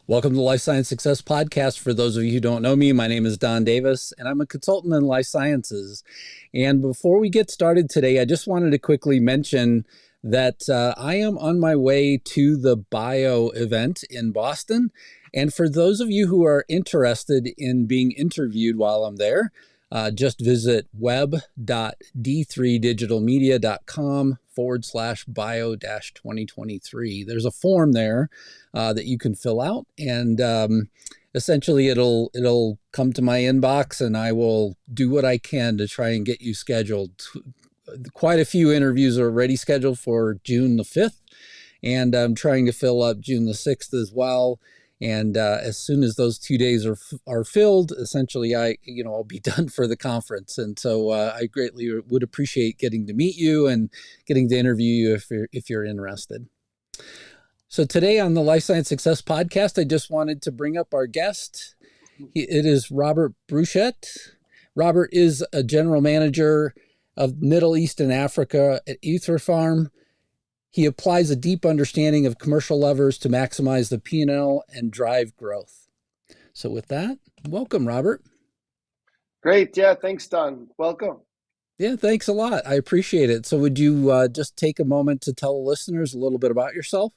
Welcome to the Life Science Success Podcast. For those of you who don't know me, my name is Don Davis, and I'm a consultant in life sciences. And before we get started today, I just wanted to quickly mention that I am on my way to the Bio event in Boston. And for those of you who are interested in being interviewed while I'm there, just visit web.d3digitalmedia.com/bio-2023. There's a form there that you can fill out, and essentially it'll come to my inbox, and I will do what I can to try and get you scheduled. Quite a few interviews are already scheduled for June the 5th, and I'm trying to fill up June the 6th as well. And as soon as those 2 days are filled, essentially I'll be done for the conference. And so I greatly would appreciate getting to meet you and getting to interview you if you're interested. So today on the Life Science Success Podcast, I just wanted to bring up our guest. It is Robert Bruchet. Robert is a general manager of Middle East and Africa at Ethypharm. He applies a deep understanding of commercial levers to maximize the P&L and drive growth. So with that, welcome, Robert. Great. Yeah, thanks, Don. Welcome. Yeah, thanks a lot. I appreciate it. So would you just take a moment to tell the listeners a little bit about yourself?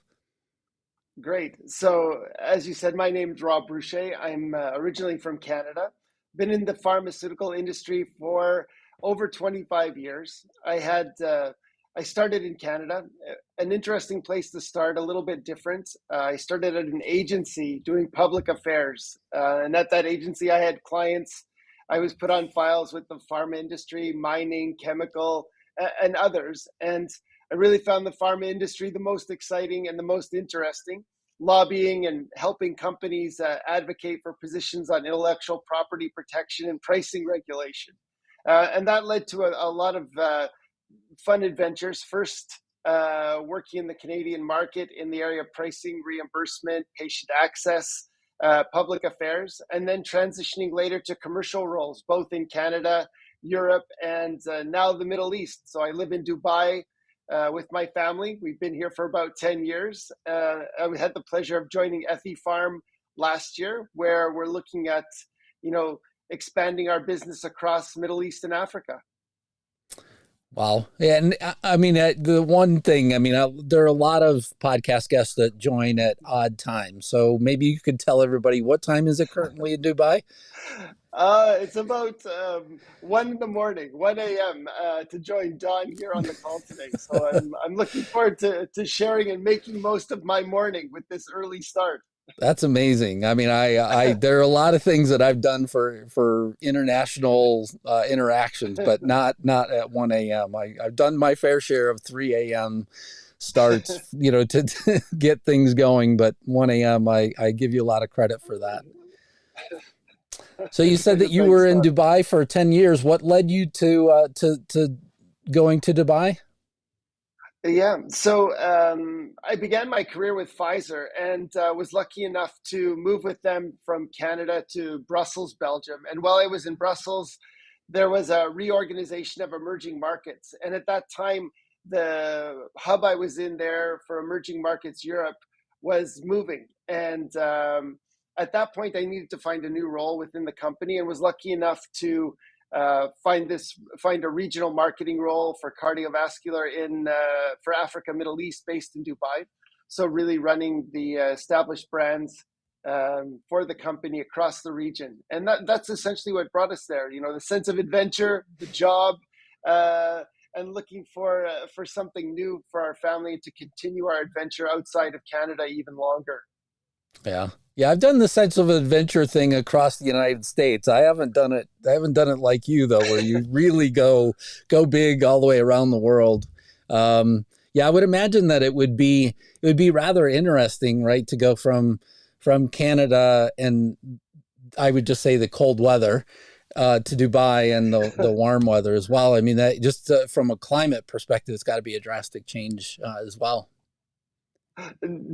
Great. So as you said, my name is Rob Bruchet. I'm originally from Canada. Been in the pharmaceutical industry for over 25 years. I started in Canada, an interesting place to start, a little bit different. I started at an agency doing public affairs. And at that agency, I had clients. I was put on files with the pharma industry, mining, chemical, and others. And I really found the pharma industry the most exciting and the most interesting, lobbying and helping companies advocate for positions on intellectual property protection and pricing regulation. And that led to a lot of fun adventures. First, working in the Canadian market in the area of pricing, reimbursement, patient access, public affairs, and then transitioning later to commercial roles, both in Canada, Europe, and now the Middle East. So I live in Dubai with my family. We've been here for about 10 years. I had the pleasure of joining Ethypharm last year, where we're looking at, expanding our business across Middle East and Africa. Wow. Yeah, and I mean, the one thing, there are a lot of podcast guests that join at odd times. So maybe you could tell everybody, what time is it currently in Dubai? It's about 1 in the morning, 1 a.m. To join Don here on the call today. So I'm looking forward to sharing and making most of my morning with this early start. That's amazing. I mean, I there are a lot of things that I've done for international interactions, but not at 1 a.m. I've done my fair share of 3 a.m. starts, to get things going, but 1 a.m. I give you a lot of credit for that. So you said that you were in Dubai for 10 years. What led you to going to Dubai? Yeah, so I began my career with Pfizer and was lucky enough to move with them from Canada to Brussels, Belgium. And while I was in Brussels, there was a reorganization of emerging markets. And at that time, the hub I was in there for emerging markets Europe was moving. And at that point, I needed to find a new role within the company and was lucky enough to find a regional marketing role for cardiovascular for Africa, Middle East, based in Dubai. So really running the established brands for the company across the region, and that's essentially what brought us there. The sense of adventure, the job, and looking for something new for our family to continue our adventure outside of Canada even longer. Yeah. Yeah, I've done the sense of adventure thing across the United States. I haven't done it like you though, where you really go big all the way around the world. Yeah, I would imagine that it would be rather interesting, right, to go from Canada and I would just say the cold weather to Dubai and the warm weather as well. I mean, that just from a climate perspective, it's got to be a drastic change as well.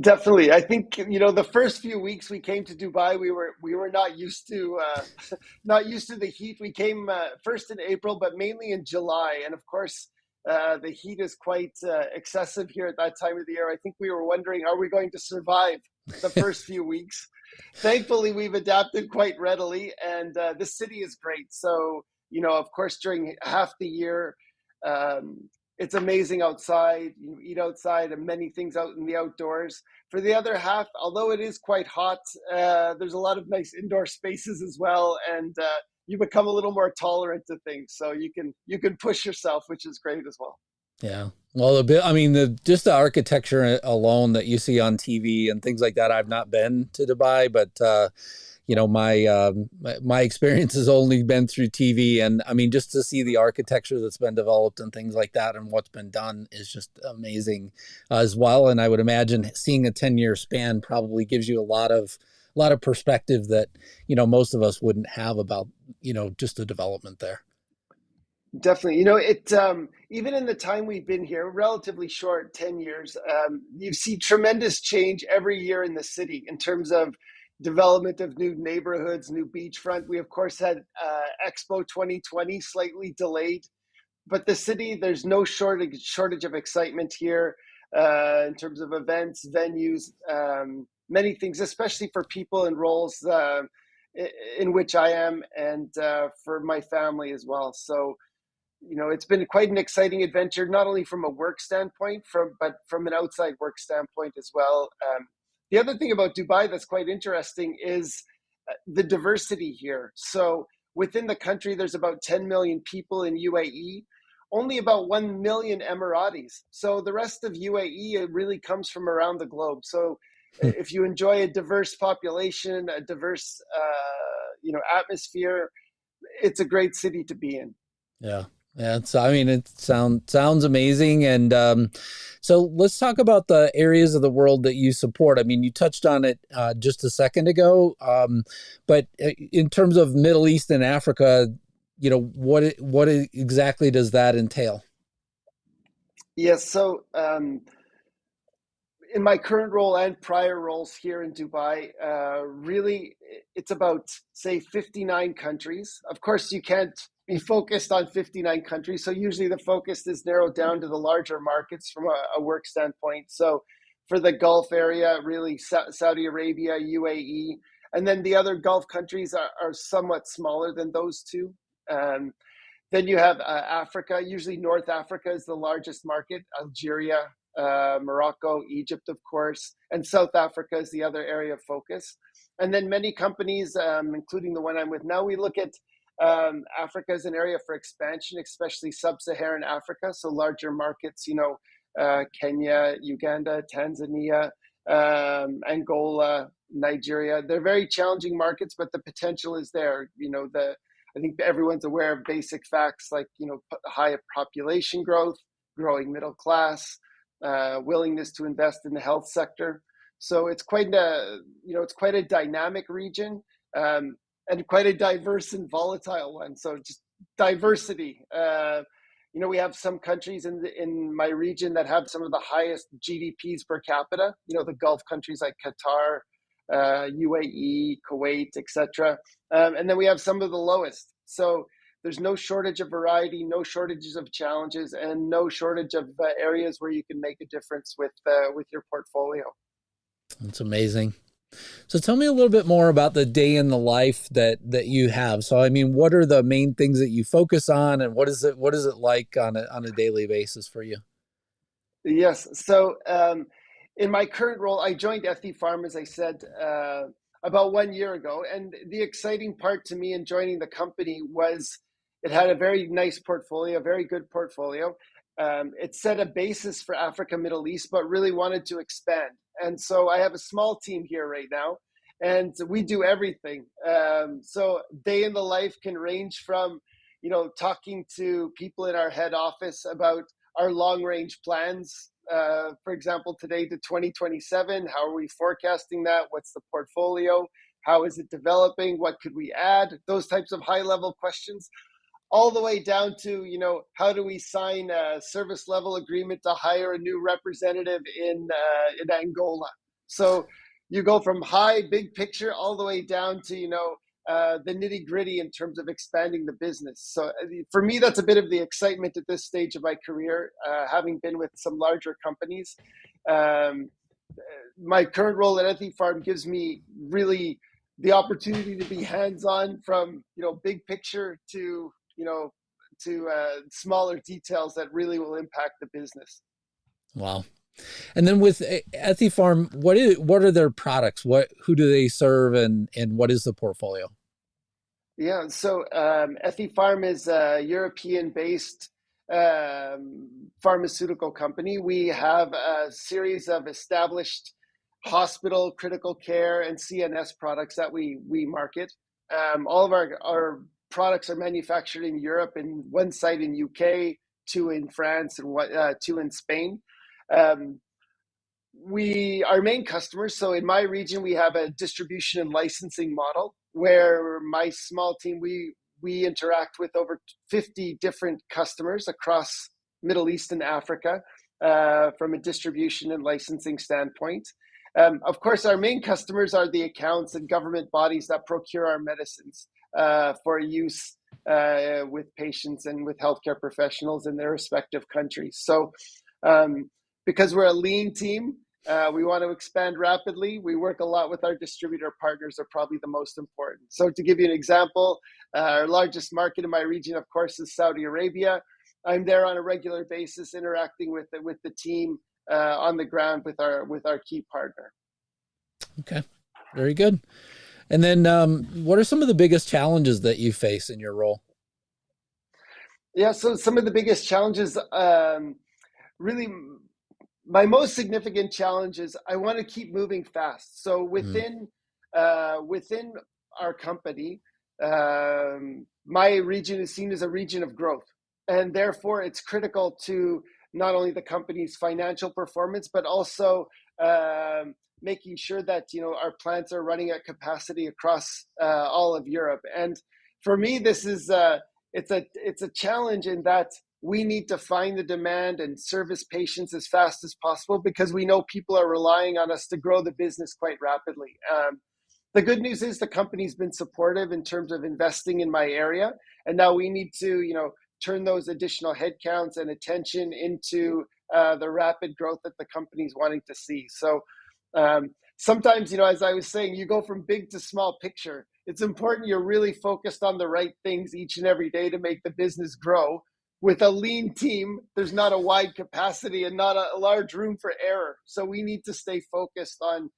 Definitely. I think, the first few weeks we came to Dubai, we were not used to not used to the heat. We came first in April, but mainly in July. And of course, the heat is quite excessive here at that time of the year. I think we were wondering, are we going to survive the first few weeks. Thankfully, we've adapted quite readily, and the city is great. So, of course, during half the year, um, it's amazing outside. You eat outside and many things out in the outdoors. For the other half, although it is quite hot, there's a lot of nice indoor spaces as well, and you become a little more tolerant to things. So you can push yourself, which is great as well. Yeah. Well, I mean, the just the architecture alone that you see on TV and things like that. I've not been to Dubai, but my experience has only been through TV, and I mean, just to see the architecture that's been developed and things like that, and what's been done is just amazing as well. And I would imagine seeing a 10-year span probably gives you a lot of perspective that most of us wouldn't have about just the development there. Definitely. Even in the time we've been here, relatively short, 10 years, you see tremendous change every year in the city in terms of development of new neighborhoods, new beachfront. We, of course, had Expo 2020 slightly delayed, but the city, there's no shortage of excitement here in terms of events, venues, many things, especially for people in roles in which I am and for my family as well. So, it's been quite an exciting adventure, not only from a work standpoint, but from an outside work standpoint as well. The other thing about Dubai that's quite interesting is the diversity here. So within the country, there's about 10 million people in UAE, only about 1 million Emiratis. So the rest of UAE, it really comes from around the globe. So if you enjoy a diverse population, a diverse, atmosphere, it's a great city to be in. Yeah. Yeah, so I mean, it sounds amazing, and so let's talk about the areas of the world that you support. I mean, you touched on it just a second ago, but in terms of Middle East and Africa, what exactly does that entail? Yes, so in my current role and prior roles here in Dubai, really it's about, say, 59 countries. Of course, you can't be focused on 59 countries. So usually the focus is narrowed down to the larger markets from a work standpoint. So for the Gulf area, really Saudi Arabia, UAE, and then the other Gulf countries are somewhat smaller than those two. Um, then you have Africa. Usually, North Africa is the largest market. Algeria, Morocco, Egypt, of course, and South Africa is the other area of focus. And then many companies, including the one I'm with now, we look at Africa as an area for expansion, especially sub-Saharan Africa, so larger markets. Kenya, Uganda, Tanzania, Angola, Nigeria. They're very challenging markets, but the potential is there. I think everyone's aware of basic facts like, high population growth, growing middle class, willingness to invest in the health sector. So it's quite a dynamic region, and quite a diverse and volatile one. So just diversity. We have some countries in my region that have some of the highest GDPs per capita. The Gulf countries like Qatar, UAE, Kuwait, etc. And then we have some of the lowest. So there's no shortage of variety, no shortages of challenges, and no shortage of areas where you can make a difference with your portfolio. It's amazing. So tell me a little bit more about the day in the life that you have. So I mean, what are the main things that you focus on, and what is it like on a daily basis for you? Yes. So in my current role, I joined Ethypharm, as I said, about 1 year ago. And the exciting part to me in joining the company was it had a very nice portfolio, a very good portfolio. It set a basis for Africa, Middle East, but really wanted to expand. And so I have a small team here right now, and we do everything. So day in the life can range from, talking to people in our head office about our long range plans. For example, today to 2027, how are we forecasting that? What's the portfolio? How is it developing? What could we add? Those types of high level questions, all the way down to, how do we sign a service level agreement to hire a new representative in Angola? So you go from high big picture all the way down to, the nitty gritty in terms of expanding the business. So for me, that's a bit of the excitement at this stage of my career, having been with some larger companies. Um, my current role at Ethypharm gives me really the opportunity to be hands-on from big picture to smaller details that really will impact the business. Wow. And then with Ethypharm, what are their products? Who do they serve, and what is the portfolio? Yeah, so Ethypharm is a European-based pharmaceutical company. We have a series of established hospital, critical care, and CNS products that we market. All of our products are manufactured in Europe, in one site in UK, two in France, and two in Spain. Um, our main customers, so in my region we have a distribution and licensing model where my small team, we interact with over 50 different customers across Middle East and Africa, from a distribution and licensing standpoint. Of course, our main customers are the accounts and government bodies that procure our medicines for use with patients and with healthcare professionals in their respective countries. So because we're a lean team, we want to expand rapidly. We work a lot with our distributor partners, are probably the most important. So to give you an example, our largest market in my region, of course, is Saudi Arabia. I'm there on a regular basis, interacting with the team on the ground with our key partner. Okay, very good. And then, what are some of the biggest challenges that you face in your role? Yeah, so some of the biggest challenges, really, my most significant challenge is I want to keep moving fast. So Mm, within our company, my region is seen as a region of growth, and therefore it's critical to not only the company's financial performance, but also making sure that our plants are running at capacity across all of Europe. And for me, this is it's a challenge in that we need to find the demand and service patients as fast as possible because we know people are relying on us to grow the business quite rapidly. The good news is the company's been supportive in terms of investing in my area, and now we need to, turn those additional headcounts and attention into the rapid growth that the company's wanting to see. So sometimes, as I was saying, you go from big to small picture. It's important you're really focused on the right things each and every day to make the business grow. With a lean team, there's not a wide capacity and not a large room for error. So we need to stay focused on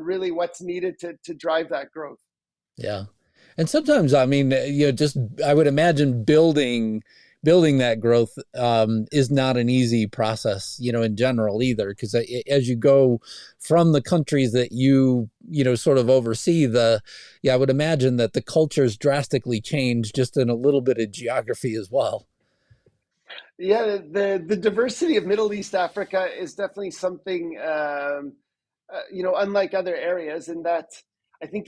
really what's needed to drive that growth. yeah. And sometimes, I mean, just I would imagine building that growth is not an easy process, in general either, because as you go from the countries that sort of oversee, I would imagine that the cultures drastically change just in a little bit of geography as well. Yeah, the diversity of Middle East Africa is definitely something, unlike other areas, in that I think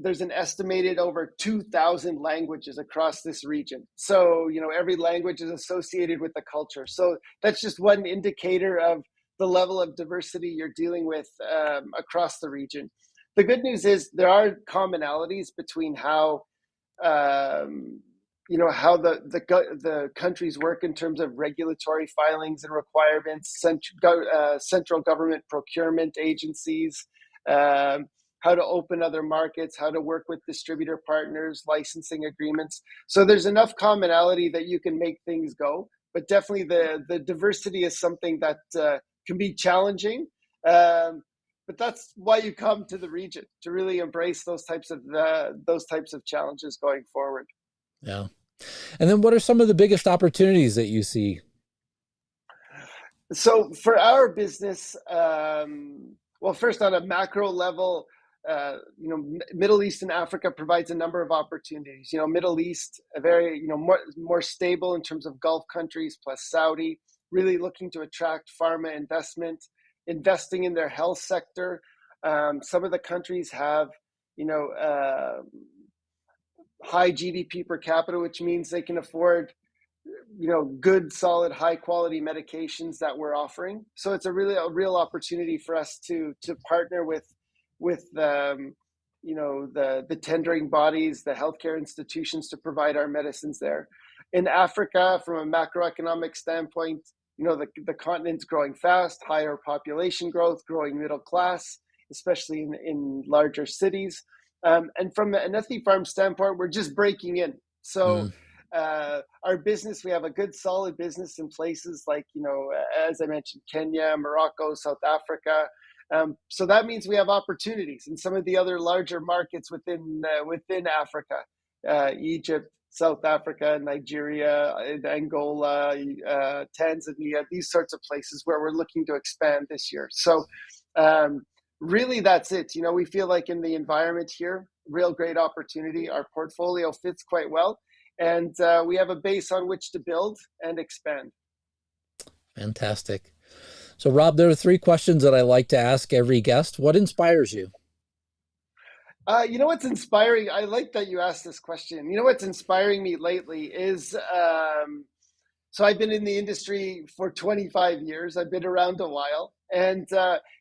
there's an estimated over 2,000 languages across this region. So, every language is associated with the culture. So that's just one indicator of the level of diversity you're dealing with across the region. The good news is there are commonalities between how how the countries work in terms of regulatory filings and requirements, central government procurement agencies, how to open other markets, how to work with distributor partners, licensing agreements. So there's enough commonality that you can make things go. But definitely the diversity is something that can be challenging. But that's why you come to the region, to really embrace those types of challenges going forward. Yeah. And then what are some of the biggest opportunities that you see? So for our business, well, first on a macro level, Middle East and Africa provides a number of opportunities. Middle East, a very, more stable in terms of Gulf countries plus Saudi, really looking to attract pharma investment, investing in their health sector. Some of the countries have, high GDP per capita, which means they can afford good, solid, high quality medications that we're offering. So it's a real opportunity for us to partner with the tendering bodies, the healthcare institutions, to provide our medicines there. In Africa, from a macroeconomic standpoint, the continent's growing fast, higher population growth, growing middle class, especially in larger cities. And from an Ethypharm standpoint, we're just breaking in. So Mm. our business, we have a good solid business in places like, as I mentioned, Kenya, Morocco, South Africa. So that means we have opportunities in some of the other larger markets within Africa, Egypt, South Africa, Nigeria, Angola, Tanzania, these sorts of places where we're looking to expand this year. So really that's it. We feel like in the environment here, real great opportunity. Our portfolio fits quite well, and we have a base on which to build and expand. Fantastic. So, Rob, there are three questions that I like to ask every guest. What inspires you? What's inspiring? I like that you asked this question. What's inspiring me lately is so I've been in the industry for 25 years. I've been around a while. And,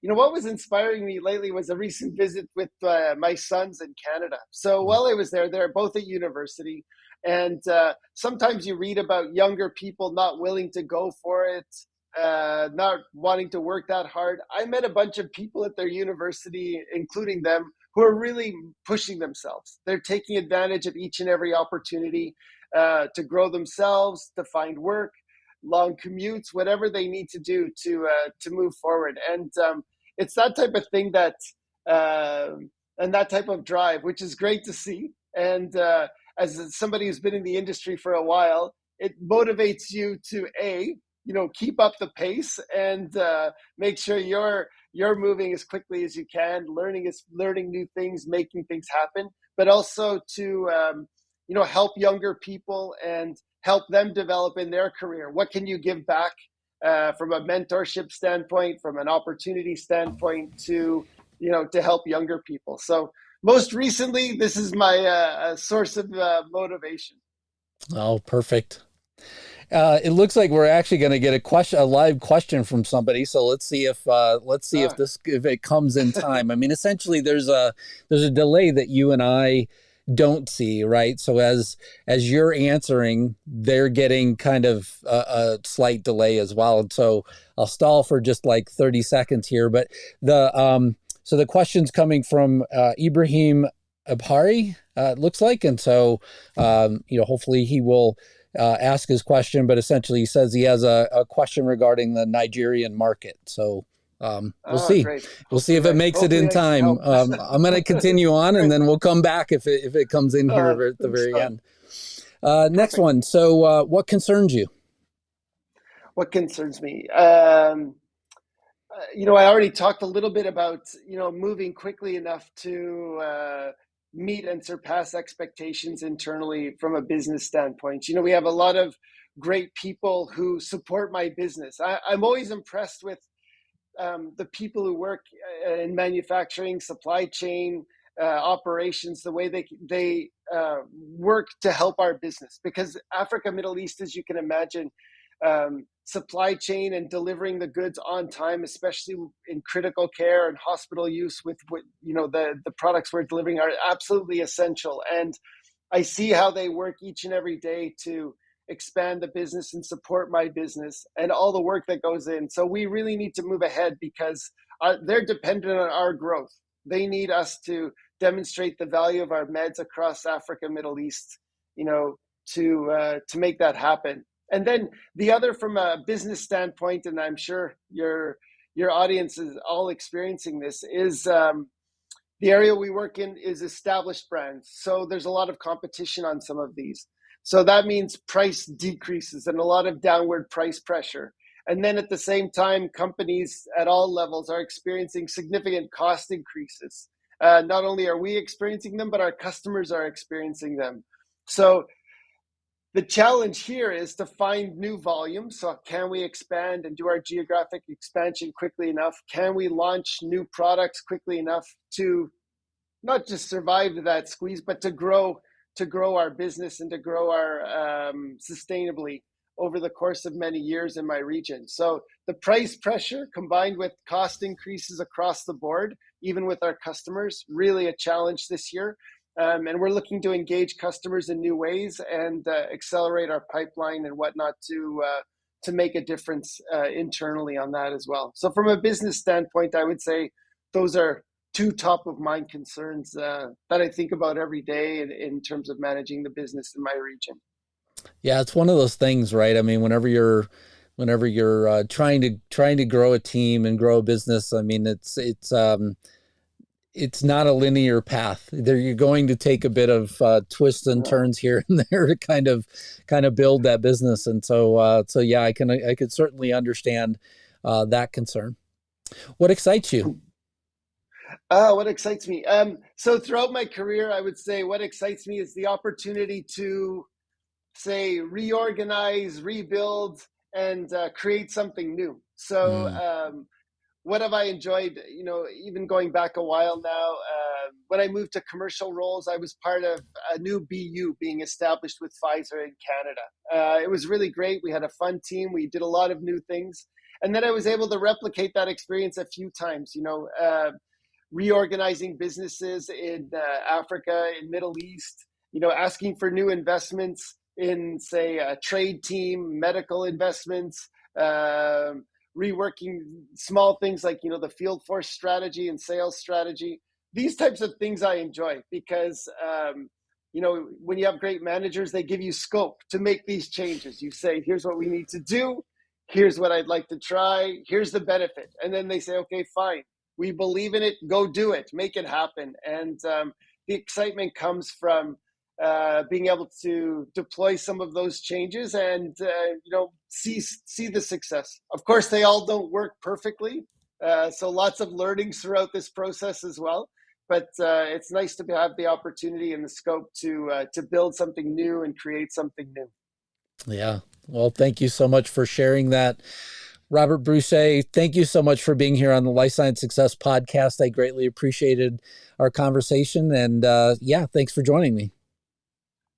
what was inspiring me lately was a recent visit with my sons in Canada. So while I was there, they're both at university. And sometimes you read about younger people not willing to go for it, not wanting to work that hard. I met a bunch of people at their university, including them, who are really pushing themselves. They're taking advantage of each and every opportunity to grow themselves, to find work, long commutes, whatever they need to do to move forward. And it's that type of thing and that type of drive, which is great to see. And as somebody who's been in the industry for a while, it motivates you to keep up the pace and make sure you're moving as quickly as you can, learning new things, making things happen, but also to help younger people and help them develop in their career. What can you give back from a mentorship standpoint, from an opportunity standpoint to help younger people? So most recently, this is my source of motivation. Oh, perfect. It looks like we're actually going to get a live question from somebody. So let's see Ah. if it comes in time. I mean, essentially, there's a delay that you and I don't see, right? So as you're answering, they're getting kind of a slight delay as well. And so I'll stall for just like 30 seconds here. But the question's coming from Ibrahim Abhari, it looks like, and so hopefully he will ask his question, but essentially he says he has a question regarding the Nigerian market. So we'll Oh, see. great. We'll see if it makes it in Hopefully I can time. help. I'm going to continue on, and Great. then we'll come back if it comes in here at the Thanks, very Don. end. Next Perfect. one. So what concerns you? What concerns me? I already talked a little bit about, moving quickly enough to meet and surpass expectations internally from a business standpoint. We have a lot of great people who support my business. I'm always impressed with the people who work in manufacturing, supply chain, operations, the way they work to help our business. Because Africa, Middle East, as you can imagine, supply chain and delivering the goods on time, especially in critical care and hospital use, with what the products we're delivering are absolutely essential. And I see how they work each and every day to expand the business and support my business and all the work that goes in. So we really need to move ahead because they're dependent on our growth. They need us to demonstrate the value of our meds across Africa, Middle East, to make that happen. And then the other, from a business standpoint, and I'm sure your audience is all experiencing this, is the area we work in is established brands. So there's a lot of competition on some of these. So that means price decreases and a lot of downward price pressure. And then at the same time, companies at all levels are experiencing significant cost increases. Not only are we experiencing them, but our customers are experiencing them. So the challenge here is to find new volumes. So can we expand and do our geographic expansion quickly enough? Can we launch new products quickly enough to not just survive that squeeze, but to grow our business and to grow our sustainably over the course of many years in my region. So the price pressure combined with cost increases across the board, even with our customers, really a challenge this year. And we're looking to engage customers in new ways and accelerate our pipeline and whatnot to make a difference internally on that as well. So from a business standpoint, I would say those are two top of mind concerns that I think about every day in terms of managing the business in my region. Yeah, it's one of those things, right? I mean, whenever you're trying to grow a team and grow a business, I mean, it's not a linear path. There, you're going to take a bit of twists and Yeah. turns here and there to kind of build that business. And so yeah, I could certainly understand that concern. What excites you? What excites me? So throughout my career, I would say what excites me is the opportunity to say reorganize, rebuild, and create something new. So Mm, what have I enjoyed? Even going back a while now, when I moved to commercial roles, I was part of a new BU being established with Pfizer in Canada. It was really great. We had a fun team. We did a lot of new things. And then I was able to replicate that experience a few times, reorganizing businesses in Africa, in Middle East, asking for new investments in, say, a trade team, medical investments, reworking small things like the field force strategy and sales strategy. These types of things I enjoy because when you have great managers, they give you scope to make these changes. You say, here's what we need to do, here's what I'd like to try, here's the benefit, and then they say, okay, fine, we believe in it, go do it, make it happen. And the excitement comes from being able to deploy some of those changes and see the success. Of course, they all don't work perfectly, so lots of learnings throughout this process as well. But it's nice to have the opportunity and the scope to build something new and create something new. yeah. Well, thank you so much for sharing that, Robert Bruchet. Thank you so much for being here on the Life Science Success Podcast. I greatly appreciated our conversation, and yeah, thanks for joining me.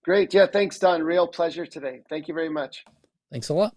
Great. Yeah, thanks, Don. Real pleasure today. Thank you very much. Thanks a lot.